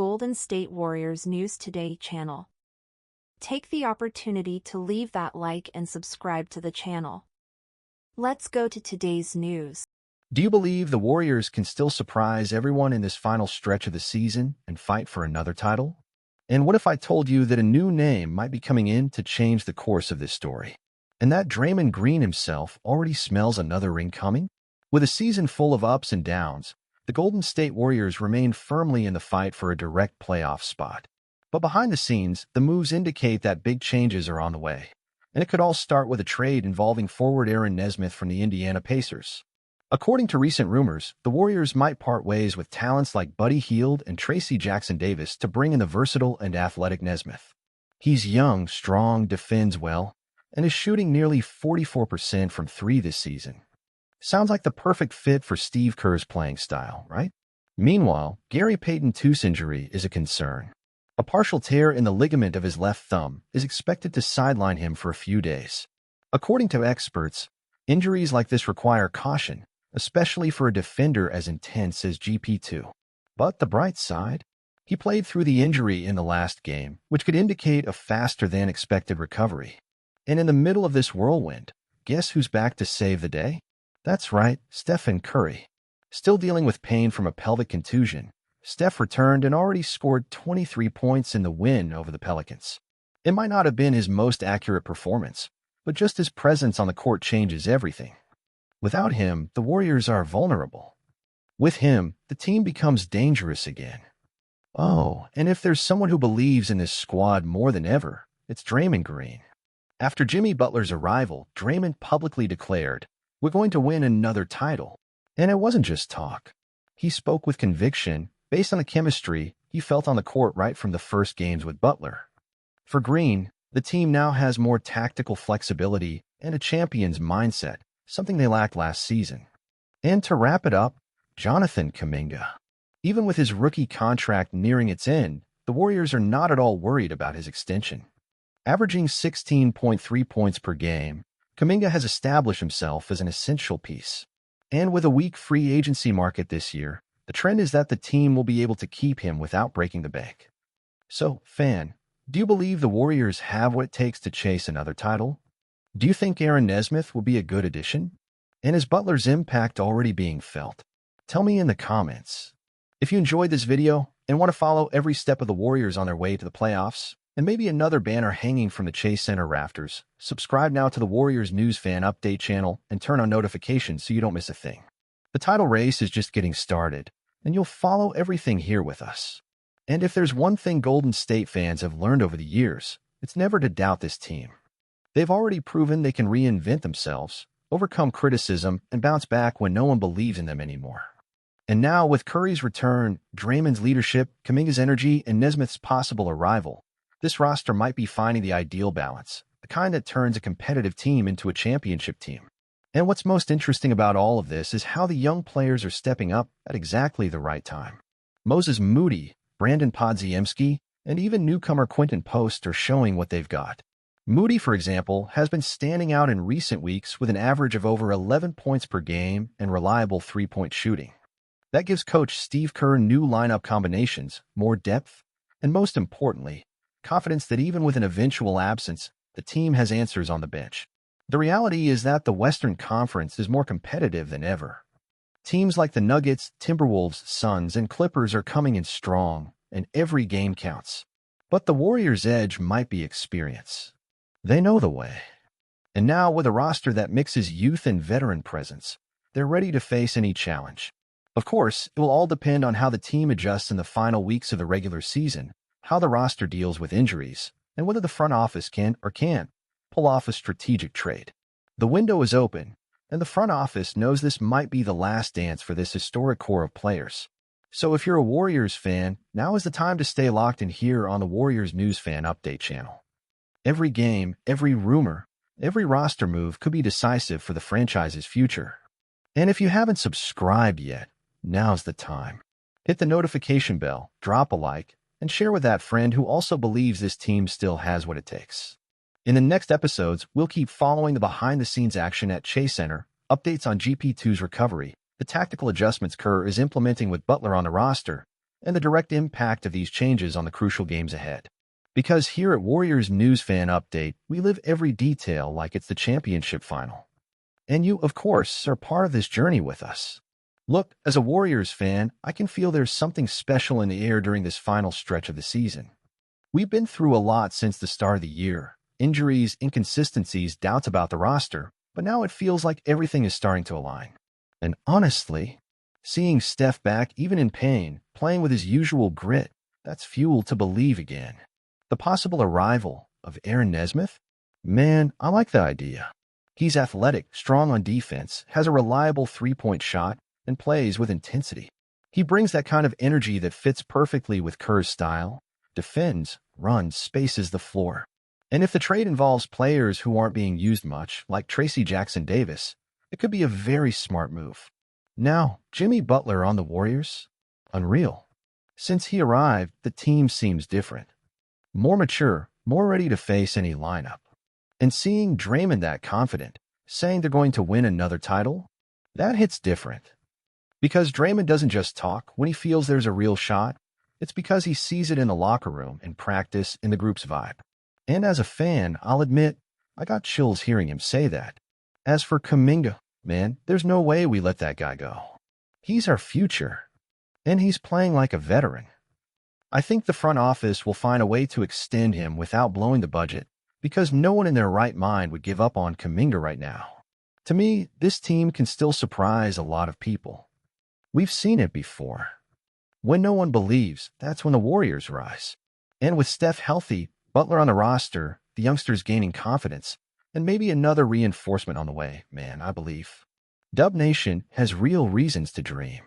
Golden State Warriors News Today channel. Take the opportunity to leave that like and subscribe to the channel. Let's go to today's news. Do you believe the Warriors can still surprise everyone in this final stretch of the season and fight for another title? And what if I told you that a new name might be coming in to change the course of this story? And that Draymond Green himself already smells another ring coming? With a season full of ups and downs, the Golden State Warriors remain firmly in the fight for a direct playoff spot. But behind the scenes, the moves indicate that big changes are on the way. And it could all start with a trade involving forward Aaron Nesmith from the Indiana Pacers. According to recent rumors, the Warriors might part ways with talents like Buddy Hield and Tracy Jackson-Davis to bring in the versatile and athletic Nesmith. He's young, strong, defends well, and is shooting nearly 44% from three this season. Sounds like the perfect fit for Steve Kerr's playing style, right? Meanwhile, Gary Payton II's injury is a concern. A partial tear in the ligament of his left thumb is expected to sideline him for a few days. According to experts, injuries like this require caution, especially for a defender as intense as GP2. But the bright side? He played through the injury in the last game, which could indicate a faster-than-expected recovery. And in the middle of this whirlwind, guess who's back to save the day? That's right, Stephen Curry. Still dealing with pain from a pelvic contusion, Steph returned and already scored 23 points in the win over the Pelicans. It might not have been his most accurate performance, but just his presence on the court changes everything. Without him, the Warriors are vulnerable. With him, the team becomes dangerous again. Oh, and if there's someone who believes in this squad more than ever, it's Draymond Green. After Jimmy Butler's arrival, Draymond publicly declared, "We're going to win another title." And it wasn't just talk. He spoke with conviction, based on the chemistry he felt on the court right from the first games with Butler. For Green, the team now has more tactical flexibility and a champion's mindset, something they lacked last season. And to wrap it up, Jonathan Kuminga. Even with his rookie contract nearing its end, the Warriors are not at all worried about his extension. Averaging 16.3 points per game, Kuminga has established himself as an essential piece. And with a weak free agency market this year, the trend is that the team will be able to keep him without breaking the bank. So, fan, do you believe the Warriors have what it takes to chase another title? Do you think Aaron Nesmith will be a good addition? And is Butler's impact already being felt? Tell me in the comments. If you enjoyed this video and want to follow every step of the Warriors on their way to the playoffs, and maybe another banner hanging from the Chase Center rafters, subscribe now to the Warriors News Fan Update channel and turn on notifications so you don't miss a thing. The title race is just getting started, and you'll follow everything here with us. And if there's one thing Golden State fans have learned over the years, it's never to doubt this team. They've already proven they can reinvent themselves, overcome criticism, and bounce back when no one believes in them anymore. And now, with Curry's return, Draymond's leadership, Kuminga's energy, and Nesmith's possible arrival, this roster might be finding the ideal balance, the kind that turns a competitive team into a championship team. And what's most interesting about all of this is how the young players are stepping up at exactly the right time. Moses Moody, Brandon Podziemski, and even newcomer Quentin Post are showing what they've got. Moody, for example, has been standing out in recent weeks with an average of over 11 points per game and reliable three-point shooting. That gives coach Steve Kerr new lineup combinations, more depth, and most importantly, confidence that even with an eventual absence, the team has answers on the bench. The reality is that the Western Conference is more competitive than ever. Teams like the Nuggets, Timberwolves, Suns, and Clippers are coming in strong, and every game counts. But the Warriors' edge might be experience. They know the way. And now, with a roster that mixes youth and veteran presence, they're ready to face any challenge. Of course, it will all depend on how the team adjusts in the final weeks of the regular season, how the roster deals with injuries, and whether the front office can or can't pull off a strategic trade. The window is open, and the front office knows this might be the last dance for this historic core of players. So if you're a Warriors fan, now is the time to stay locked in here on the Warriors News Fan Update channel. Every game, every rumor, every roster move could be decisive for the franchise's future. And if you haven't subscribed yet, now's the time. Hit the notification bell, drop a like, and share with that friend who also believes this team still has what it takes. In the next episodes, we'll keep following the behind-the-scenes action at Chase Center, updates on GP2's recovery, the tactical adjustments Kerr is implementing with Butler on the roster, and the direct impact of these changes on the crucial games ahead. Because here at Warriors News Fan Update, we live every detail like it's the championship final. And you, of course, are part of this journey with us. Look, as a Warriors fan, I can feel there's something special in the air during this final stretch of the season. We've been through a lot since the start of the year. Injuries, inconsistencies, doubts about the roster, but now it feels like everything is starting to align. And honestly, seeing Steph back, even in pain, playing with his usual grit, that's fuel to believe again. The possible arrival of Nesmith? Man, I like that idea. He's athletic, strong on defense, has a reliable three-point shot, and plays with intensity. He brings that kind of energy that fits perfectly with Kerr's style. Defends, runs, spaces the floor. And if the trade involves players who aren't being used much, like Tracy Jackson-Davis, it could be a very smart move. Now, Jimmy Butler on the Warriors? Unreal. Since he arrived, the team seems different. More mature, more ready to face any lineup. And seeing Draymond that confident, saying they're going to win another title, that hits different. Because Draymond doesn't just talk when he feels there's a real shot, it's because he sees it in the locker room, in practice, in the group's vibe. And as a fan, I'll admit, I got chills hearing him say that. As for Kuminga, man, there's no way we let that guy go. He's our future. And he's playing like a veteran. I think the front office will find a way to extend him without blowing the budget, because no one in their right mind would give up on Kuminga right now. To me, this team can still surprise a lot of people. We've seen it before. When no one believes, that's when the Warriors rise. And with Steph healthy, Butler on the roster, the youngsters gaining confidence, and maybe another reinforcement on the way, man, I believe. Dub Nation has real reasons to dream.